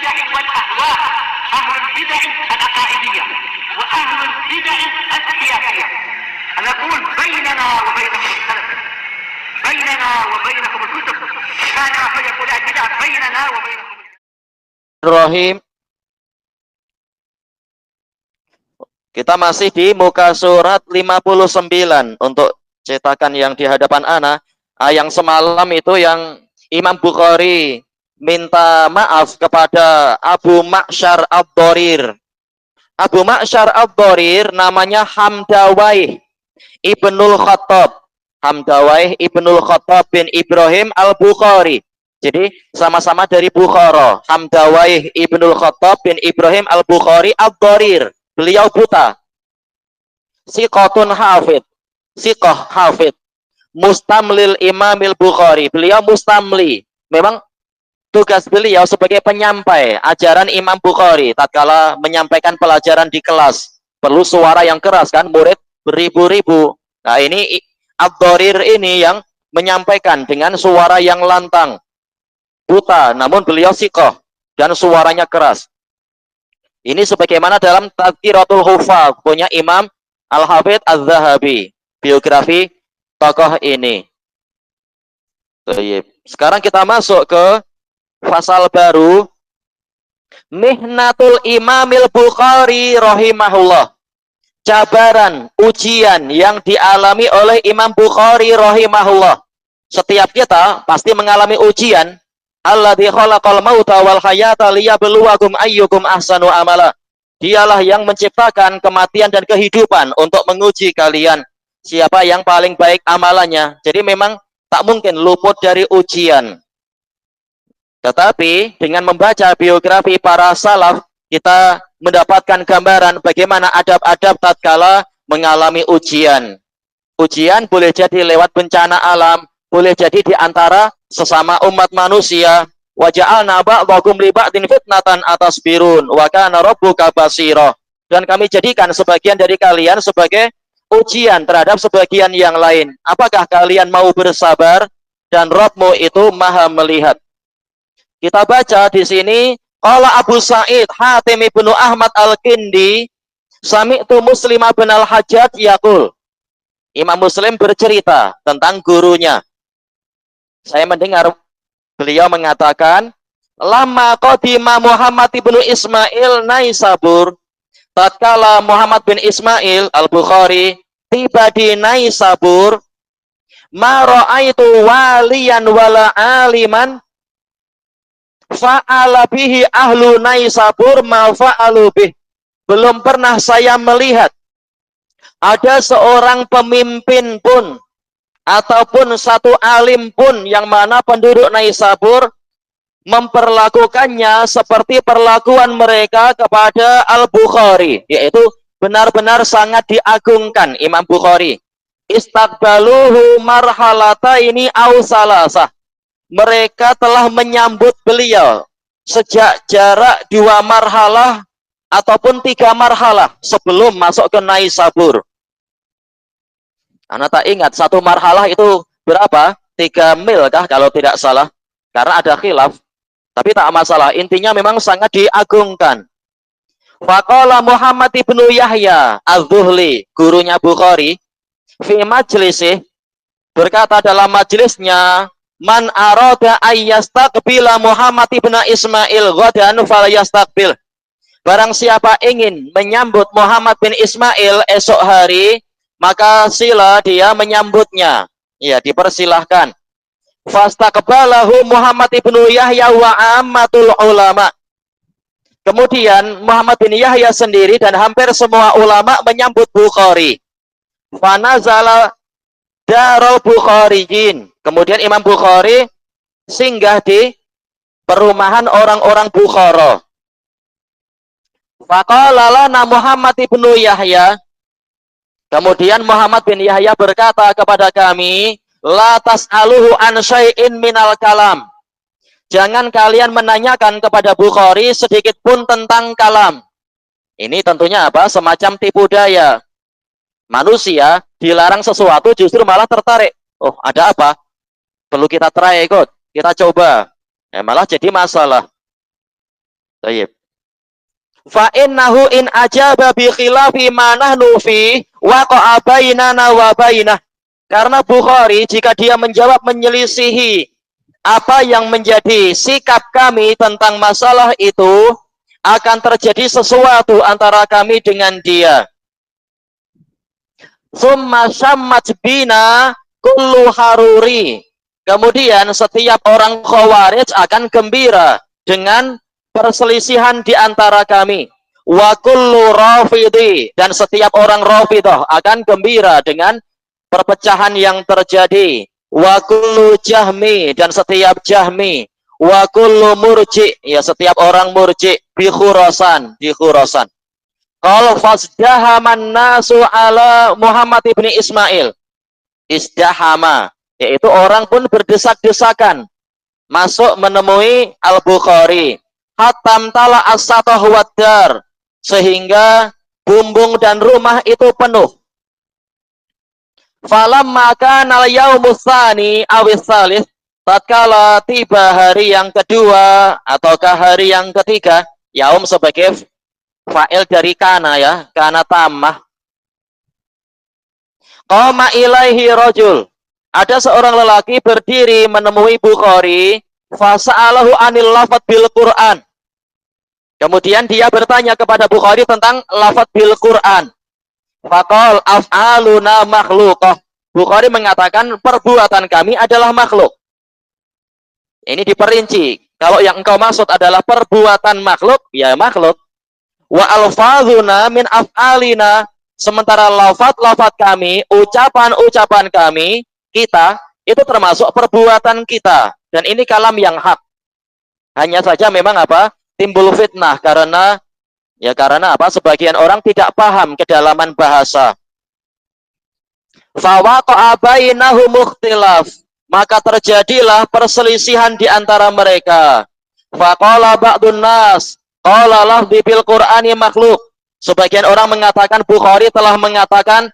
البدع والأهواء، أهل البدع العقائدية وأهل البدع السياسية. نقول بيننا وبينكم السلف، بيننا وبينكم الكتب، كان فيقول البدع بيننا وبينكم. Rahim. Kita masih di muka surat 59 untuk cetakan yang di hadapan ana. Yang semalam itu yang Imam Bukhari minta maaf kepada Abu Ma'syar Ad-Dharir. Abu Ma'syar Ad-Dharir namanya Hamdawaih Ibnul Khattab. Hamdawaih Ibnul Khattab bin Ibrahim Al-Bukhari. Jadi sama-sama dari Bukhara. Hamdawaih Ibnul Khattab bin Ibrahim Al-Bukhari Ad-Dharir. Beliau buta. Siqatun hafid. Siqah hafid. Mustamlil Imamil Bukhari. Beliau mustamli. Memang tugas beliau sebagai penyampai ajaran Imam Bukhari. Tatkala menyampaikan pelajaran di kelas. Perlu suara yang keras kan. Murid beribu-ribu. Nah ini Ad-Dharir ini yang menyampaikan dengan suara yang lantang. Buta. Namun beliau siqah. Dan suaranya keras. Ini sebagaimana dalam Tadhkiratul Huffaz punya Imam Al-Hafidz Az-Zahabi, biografi tokoh ini. Sekarang kita masuk ke pasal baru, Mihnatul Imamil Bukhari rahimahullah. Cabaran, ujian yang dialami oleh Imam Bukhari rahimahullah. Setiap kita pasti mengalami ujian. Alladzi khalaqal mauta wal hayata liyabluwakum ayyukum ahsanu amala. Dialah yang menciptakan kematian dan kehidupan untuk menguji kalian siapa yang paling baik amalannya. Jadi memang tak mungkin luput dari ujian. Tetapi dengan membaca biografi para salaf, kita mendapatkan gambaran bagaimana adab-adab tatkala mengalami ujian. Ujian boleh jadi lewat bencana alam, boleh jadi di antara sesama umat manusia. Wa ja'alna ba'dakum li ba'din fitnatan atasbirun wa kana rabbuka basira. Dan kami jadikan sebagian dari kalian sebagai ujian terhadap sebagian yang lain. Apakah kalian mau bersabar? Dan Rabbmu itu Maha melihat. Kita baca di sini, qala Abu Sa'id Hatim ibnu Ahmad Al-Kindi, sami'tu Muslim bin Al-Hajjaj yaqul. Imam Muslim bercerita tentang gurunya. Saya mendengar beliau mengatakan, lama qadima Muhammad ibnu Ismail Naisabur, tatkala Muhammad bin Ismail Al-Bukhari tiba di Naisabur, ma ra'aitu waliyan wala aliman fa'ala bihi ahlu Naisabur ma fa'alu bih. Belum pernah saya melihat ada seorang pemimpin pun ataupun satu alim pun yang mana penduduk Naisabur memperlakukannya seperti perlakuan mereka kepada Al-Bukhari, yaitu benar-benar sangat diagungkan Imam Bukhari. Istaqbaluhu marhalata ini salasah. Mereka telah menyambut beliau sejak jarak 2 marhalah ataupun 3 marhalah sebelum masuk ke Naisabur. Anda tak ingat satu marhalah itu berapa? 3 mil kah kalau tidak salah? Karena ada khilaf. Tapi tak masalah. Intinya memang sangat diagungkan. Faqala Muhammad ibnu Yahya Az-Zuhli, gurunya Bukhari, fi majlisih, berkata dalam majlisnya, man arada ayyastaqbila Muhammad ibnu Ismail ghadan falyastaqbil. Barang siapa ingin menyambut Muhammad bin Ismail esok hari, maka sila dia menyambutnya. Ya, dipersilahkan. Fastaqbalahu Muhammad ibnu Yahya wa ammatul ulama. Kemudian Muhammad bin Yahya sendiri dan hampir semua ulama menyambut Bukhari. Fanazala darul Bukhariyin. Kemudian Imam Bukhari singgah di perumahan orang-orang Bukhara. Faqala lana Muhammad ibnu Yahya. Kemudian Muhammad bin Yahya berkata kepada kami, la tas'aluhu an syai'in minal kalam. Jangan kalian menanyakan kepada Bukhari sedikit pun tentang kalam. Ini tentunya apa? Semacam tipu daya. Manusia dilarang sesuatu justru malah tertarik. Oh, ada apa? Perlu kita try ikut. Kita coba. Malah jadi masalah. Baik. Fa innahu in ajaba bi khilafi ma nahnu fi waqa'a bainana wa bainah. Karena Bukhari jika dia menjawab menyelisihi apa yang menjadi sikap kami tentang masalah itu, akan terjadi sesuatu antara kami dengan dia. Summa syammat bina kullu haruri. Kemudian setiap orang Khawarij akan gembira dengan perselisihan di antara kami. Wa kullu rafidhi, dan setiap orang Rafidah akan gembira dengan perpecahan yang terjadi. Wa kullu jahmi, dan setiap jahmi. Wa kullu murji, ya setiap orang murji bi Khurasan, di Khurasan. Qala fasdahaman nasu ala Muhammad ibni Ismail. Isdahama, yaitu orang pun berdesak-desakan masuk menemui Al-Bukhari. Hatam tala as-satah waddar, sehingga bumbung dan rumah itu penuh. Falamma kana al-yaumus tsani awis tsalits, tatkala tiba hari yang kedua ataukah hari yang ketiga, yaum sebagai fa'il dari kana, ya, kana tamah. Qama ilaihi rajul, ada seorang lelaki berdiri menemui Bukhari, fasa'alahu anil lafadz bil Qur'an. Kemudian dia bertanya kepada Bukhari tentang lafadz bil Qur'an. Faqal af'aluna makhluqah. Bukhari mengatakan perbuatan kami adalah makhluk. Ini diperinci. Kalau yang engkau maksud adalah perbuatan makhluk, ya makhluk. Wa alfazuna min af'alina, sementara lafaz-lafaz kami, ucapan-ucapan kami, kita, itu termasuk perbuatan kita. Dan ini kalam yang hak. Hanya saja memang apa? Timbul fitnah karena apa? Sebagian orang tidak paham kedalaman bahasa. Fawaqa'a bainahum ikhtilaf, maka terjadilah perselisihan di antara mereka. Faqala ba'dun nas qala lafzi bil Qur'ani makhluk. Sebagian orang mengatakan Bukhari telah mengatakan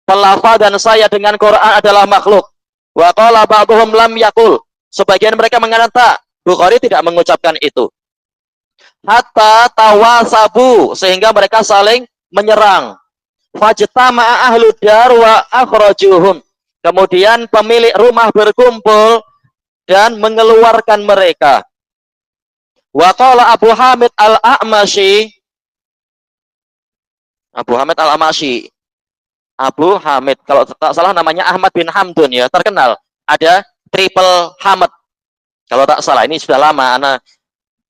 pelafazan saya dengan Quran adalah makhluk. Wa qala ba'dhum lam yaqul. Sebagian mereka mengatakan Bukhari tidak mengucapkan itu. Hatta tawasabu, sehingga mereka saling menyerang. Fajtama'a ahlud dar wa akhrajuhum. Kemudian pemilik rumah berkumpul dan mengeluarkan mereka. Wa qala Abu Hamid al-A'mashi. Abu Hamid, kalau tak salah namanya Ahmad bin Hamdun, ya, terkenal. Ada triple Hamid. Kalau tak salah, ini sudah lama, anak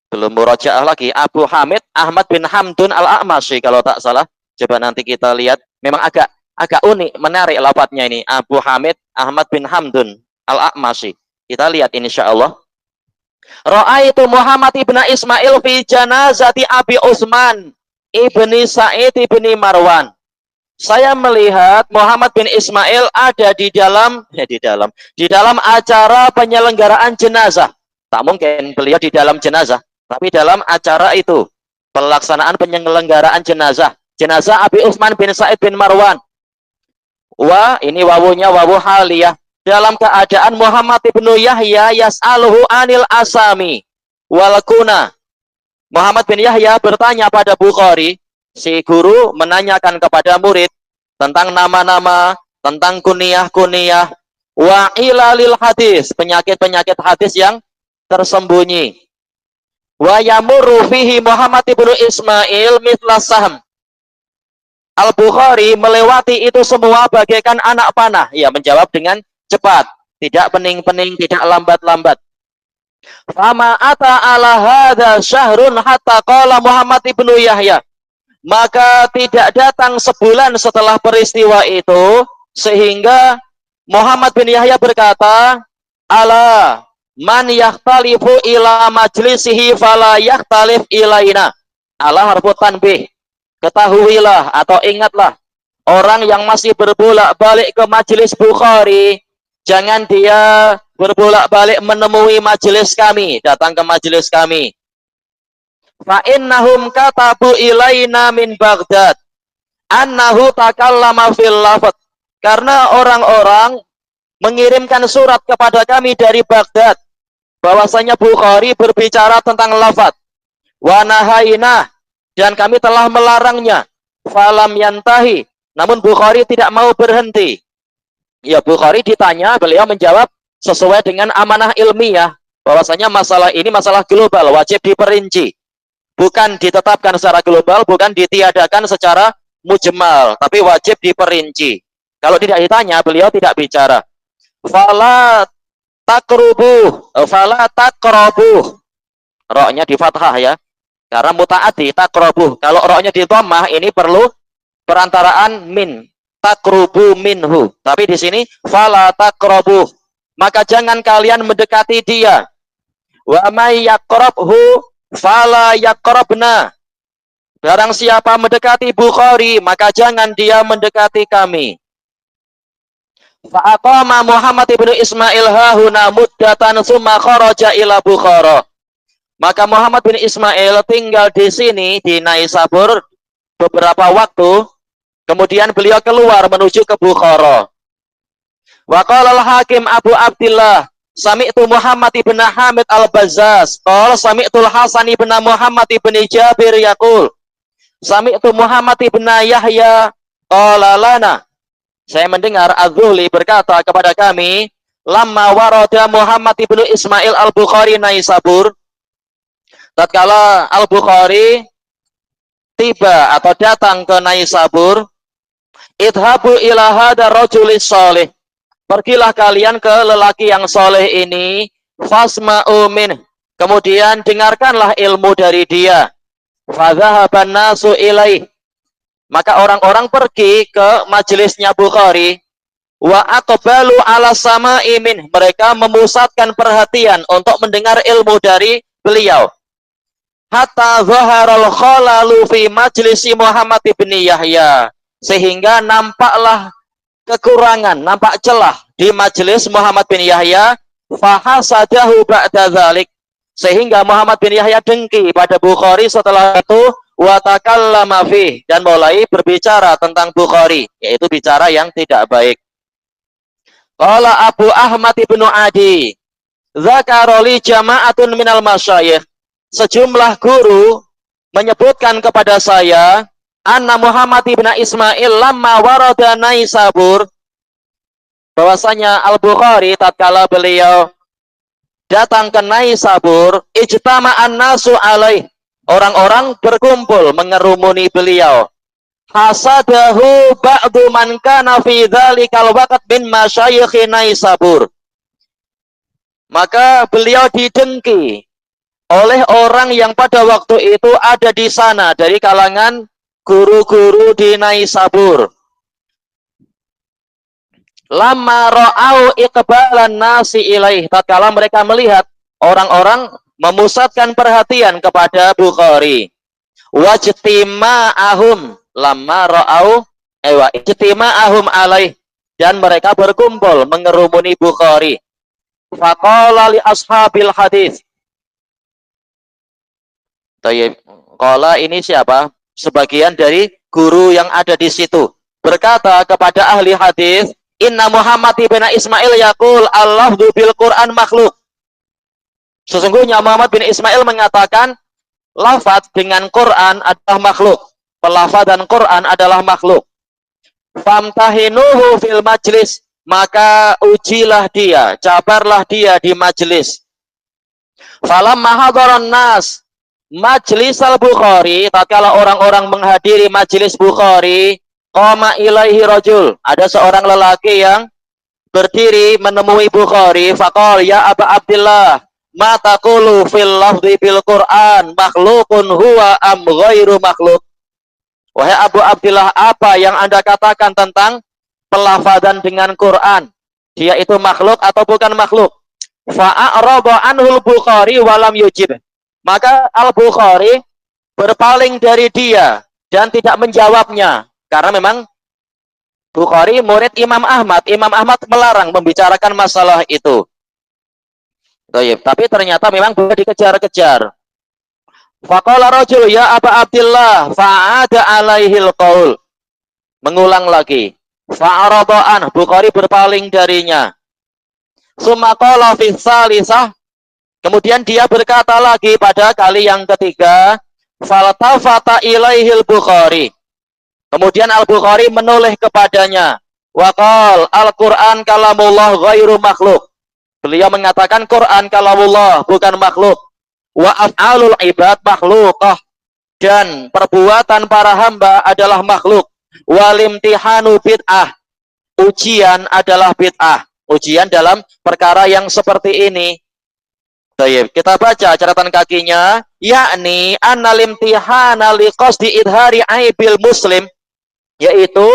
belum murajaah lagi. Abu Hamid Ahmad bin Hamdun al-A'mashi, kalau tak salah. Coba nanti kita lihat. Memang agak unik, menarik lafadznya ini. Abu Hamid Ahmad bin Hamdun al-A'mashi. Kita lihat insyaallah. Ra'aitu Muhammad ibn Ismail fi janazati Abi Utsman ibni Sa'id ibni Marwan. Saya melihat Muhammad bin Ismail ada di dalam acara penyelenggaraan jenazah. Tak mungkin beliau di dalam jenazah, tapi dalam acara itu pelaksanaan penyelenggaraan jenazah Abi Utsman bin Sa'id bin Marwan. Wah, ini wawunya wawu haliyah. Dalam keadaan Muhammad ibnu Yahya yas'aluhu anil asami wal kuna. Muhammad bin Yahya bertanya pada Bukhari, si guru menanyakan kepada murid tentang nama-nama, tentang kunyah-kunyah, wa ilalil hadis, penyakit-penyakit hadis yang tersembunyi. Wa yamurru fihi Muhammad ibnu Ismail mithla sahm. Al-Bukhari melewati itu semua bagaikan anak panah. Ya, menjawab dengan cepat, tidak pening-pening, tidak lambat-lambat. Fama ata ala hadza syahrun hatta qala Muhammad ibnu Yahya. Maka tidak datang sebulan setelah peristiwa itu sehingga Muhammad bin Yahya berkata, ala man yakhtalifu ila majlisihi fala yakhtalif ilaina. Ala harfu tanbih. Ketahuilah atau ingatlah, orang yang masih berbolak-balik ke majelis Bukhari, jangan dia berbolak-balik menemui majelis kami, datang ke majelis kami. Fa innahum katabu ilaina min Baghdad annahu takallama fil lafadz. Karena orang-orang mengirimkan surat kepada kami dari Baghdad bahwasanya Bukhari berbicara tentang lafadz. wa nahaina, dan kami telah melarangnya. Falam yantahi, namun Bukhari tidak mau berhenti. Ya, Bukhari ditanya, beliau menjawab sesuai dengan amanah ilmiah, bahwasanya masalah ini masalah global, wajib diperinci. Bukan ditetapkan secara global, bukan ditiadakan secara mujmal, tapi wajib diperinci. Kalau tidak ditanya, beliau tidak bicara. Fala takrobuh. Roknya di fathah ya. Karena mutaati takrobuh. Kalau roknya di dhammah, ini perlu perantaraan min. Takrubu minhu. Tapi di sini fala takrobuh. Maka jangan kalian mendekati dia. Wa may yaqrabhu fala yaqrabna. Barang siapa mendekati Bukhari, maka jangan dia mendekati kami. Fa'aqama Muhammad ibnu Ismail hahuna muddatan summa kharaja ila Bukhara. Maka Muhammad bin Ismail tinggal di sini di Naisabur beberapa waktu, kemudian beliau keluar menuju ke Bukhara. Wa qala al-Hakim Abu Abdillah sami'tu Muhammad ibn Hamid al-Bazzaz qala sami'tu al-Hasan ibn Muhammad ibn Jabir yaqul sami'tu Muhammad ibn Yahya qala lana. Saya mendengar Az-Zuhli berkata kepada kami, lamma warada Muhammad ibnu Ismail al-Bukhari Naisabur, tatkala al-Bukhari tiba atau datang ke Naisabur, idhabu ila hada rajulis soleh, pergilah kalian ke lelaki yang soleh ini, fasma'u min, kemudian dengarkanlah ilmu dari dia. Fadhahaban nasu ilaih, maka orang-orang pergi ke majelisnya Bukhari. Wa aqbalu ala sama'i min, mereka memusatkan perhatian untuk mendengar ilmu dari beliau. Hatta zaharal khalalu fi majlisi Muhammad ibn Yahya, sehingga nampaklah kekurangan, nampak celah di majelis Muhammad bin Yahya. Fahasadahu ba'da dzalik, sehingga Muhammad bin Yahya dengki pada Bukhari setelah itu. Wa takallama fih, dan mulai berbicara tentang Bukhari, yaitu bicara yang tidak baik. Qala Abu Ahmad ibnu Adi, dzakara li jama'atun minal masyayikh, sejumlah guru menyebutkan kepada saya, anna Muhammad ibn Ismail lamma warada Naisabur, bahwasanya Al-Bukhari tatkala beliau datang ke Naisabur, ijtama'an nasu alaih, orang-orang berkumpul mengerumuni beliau. Hasadahu ba'du man kana fi dzalikal waqt min masyayikh Naisabur, maka beliau didengki oleh orang yang pada waktu itu ada di sana dari kalangan guru-guru di Naisabur. Lamma ra'au iqbalan nasi ilaih, tatkala mereka melihat orang-orang memusatkan perhatian kepada Bukhari. Wajtima'ahum lamma ra'au ijtima'ahum alaih, dan mereka berkumpul mengerumuni Bukhari. Faqala li ashabil hadis. Qala ini siapa? Sebagian dari guru yang ada di situ berkata kepada ahli hadis, inna Muhammad ibn Ismail yaqul al-lafdhu bil Qur'an makhluk. Sesungguhnya Muhammad bin Ismail mengatakan lafaz dengan Quran adalah makhluk. Pelafazan Quran adalah makhluk. Famtahinuhu fil majlis, maka ujilah dia, cabarlah dia di majlis. Falamma hadaran nas majlis al-Bukhari, tatkala orang-orang menghadiri majlis Bukhari, qama ilaihi rajul, ada seorang lelaki yang berdiri menemui Bukhari, faqala ya Aba Abdillah, ma taqulu fil lafzi bil Qur'an makhlukun huwa am ghairu makhluk. Wahai Abu Abdillah, apa yang Anda katakan tentang pelafazan dengan Quran? Dia itu makhluk atau bukan makhluk? Fa'arada anhul Bukhari walam yujib. Maka Al-Bukhari berpaling dari dia dan tidak menjawabnya, karena memang Bukhari murid Imam Ahmad. Imam Ahmad melarang membicarakan masalah itu. Tapi ternyata memang boleh dikejar-kejar. Faqala rajul ya Aba Abdillah fa'ada alaihil qaul. Mengulang lagi. Fa'arada'an, Bukhari berpaling darinya. Summa qala fi tsalisah, Kemudian dia berkata lagi pada kali yang ketiga, faltafata ilaihil Bukhari. Kemudian Al-Bukhari menoleh kepadanya. Waqal Al-Quran kalamullah ghairu makhluk. Beliau mengatakan Quran kalamullah, bukan makhluk. Wa af'alul ibad makhlukah. Dan perbuatan para hamba adalah makhluk. Walimtihanu bid'ah. Ujian adalah bid'ah. Ujian dalam perkara yang seperti ini. Baik, kita baca catatan kakinya, yakni analimtihana liqasdi idhari aibil muslim, yaitu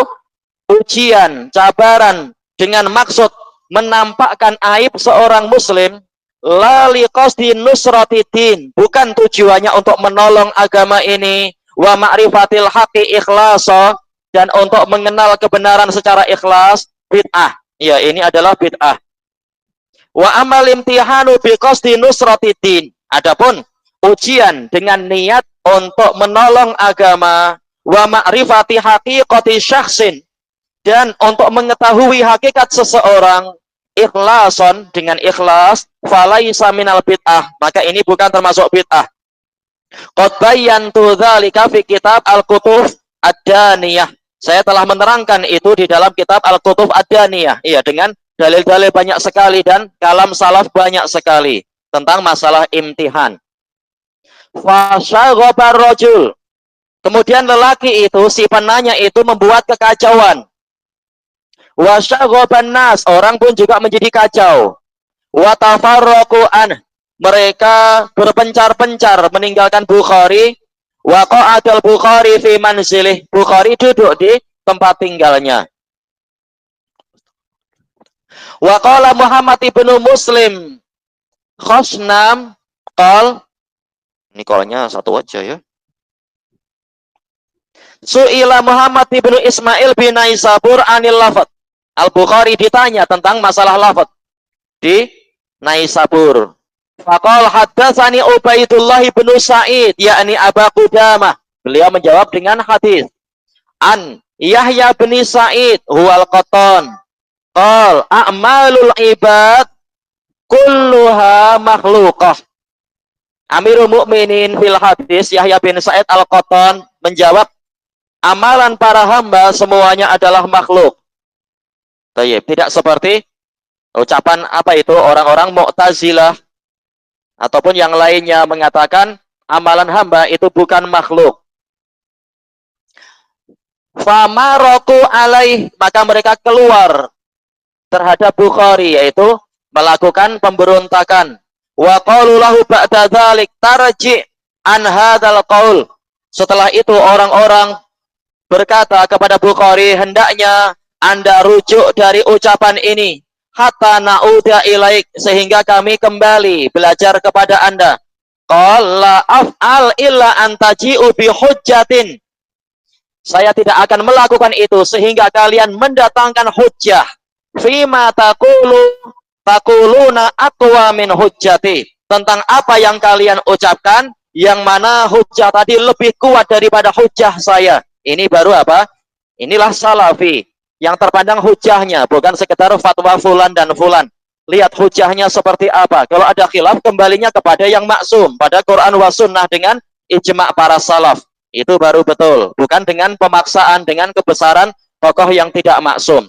ujian, cabaran dengan maksud menampakkan aib seorang muslim, la liqasdi nusratidin, bukan tujuannya untuk menolong agama ini, wa ma'rifatil haqqi ikhlasa, dan untuk mengenal kebenaran secara ikhlas, bid'ah. Ya, ini adalah bid'ah. Wa amal imtihanu biqasdi nusratidin. Adapun ujian dengan niat untuk menolong agama, wa ma'rifati haqiqati syakhsin, dan untuk mengetahui hakikat seseorang, ikhlason, dengan ikhlas, falaisa minal bid'ah, maka ini bukan termasuk bid'ah. Qad bayyantu dzalika fi kitab Al-Kutub Ad-Daniyah. Saya telah menerangkan itu di dalam kitab Al-Kutub Ad-Daniyah. Iya, dengan dalil-dalil banyak sekali dan kalam salaf banyak sekali tentang masalah imtihan. Fasyaghabar rajul. Kemudian lelaki itu, si penanya itu membuat kekacauan. Wasyaghaban nas, orang pun juga menjadi kacau. Wa tafarraqu an, mereka berpencar-pencar meninggalkan Bukhari. Wa qa'adal Bukhari fi manzilih, Bukhari duduk di tempat tinggalnya. Wa qala Muhammad ibnu Muslim khosnam qal, ini kolnya satu aja ya. Su'ila Muhammad ibnu Ismail bin Naisabur anil lafad. Al-Bukhari ditanya tentang masalah lafad di Naisabur. Faqal haddatsani Ubaidullah ibn Sa'id, yakni Aba Qudamah. Beliau menjawab dengan hadis an Yahya bin Sa'id huwal Qattan. Qal a'malul ibad kulluha makhluqah. Amirul Mukminin fil hadis Yahya bin Sa'id Al-Qattan menjawab, amalan para hamba semuanya adalah makhluk. Tayyib, tidak seperti ucapan apa itu orang-orang Mu'tazilah ataupun yang lainnya mengatakan amalan hamba itu bukan makhluk. Famaraku alaih, maka mereka keluar terhadap Bukhari, yaitu melakukan pemberontakan. Wa qalu lahu ba'da dzalik tarji' an hadzal qaul. Setelah itu orang-orang berkata kepada Bukhari, hendaknya Anda rujuk dari ucapan ini hatta na'uda ilaik, sehingga kami kembali belajar kepada Anda. Qala af'al illa antaji'u bi hujjatin. Saya tidak akan melakukan itu sehingga kalian mendatangkan hujjah. Fima taquluna aqwa min hujjati. Tentang apa yang kalian ucapkan, yang mana hujjah tadi lebih kuat daripada hujjah saya. Ini baru apa? Inilah salafi. Yang terpandang hujahnya, bukan sekedar fatwa fulan dan fulan. Lihat hujahnya seperti apa. Kalau ada khilaf, kembalinya kepada yang maksum, pada Quran wa sunnah dengan ijma' para salaf. Itu baru betul. Bukan dengan pemaksaan, dengan kebesaran tokoh yang tidak maksum.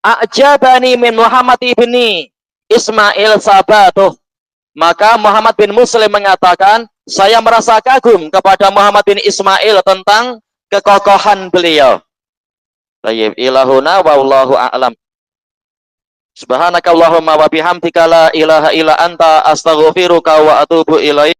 A'jabani min Muhammad ibni Ismail sabatuh. Maka Muhammad bin Muslim mengatakan, saya merasa kagum kepada Muhammad bin Ismail tentang kekokohan beliau. Tayyib, ilahuna wallahu a'lam. Subhanakallahumma wa bihamdika la ilaha illa anta astaghfiruka wa atubu ilaik.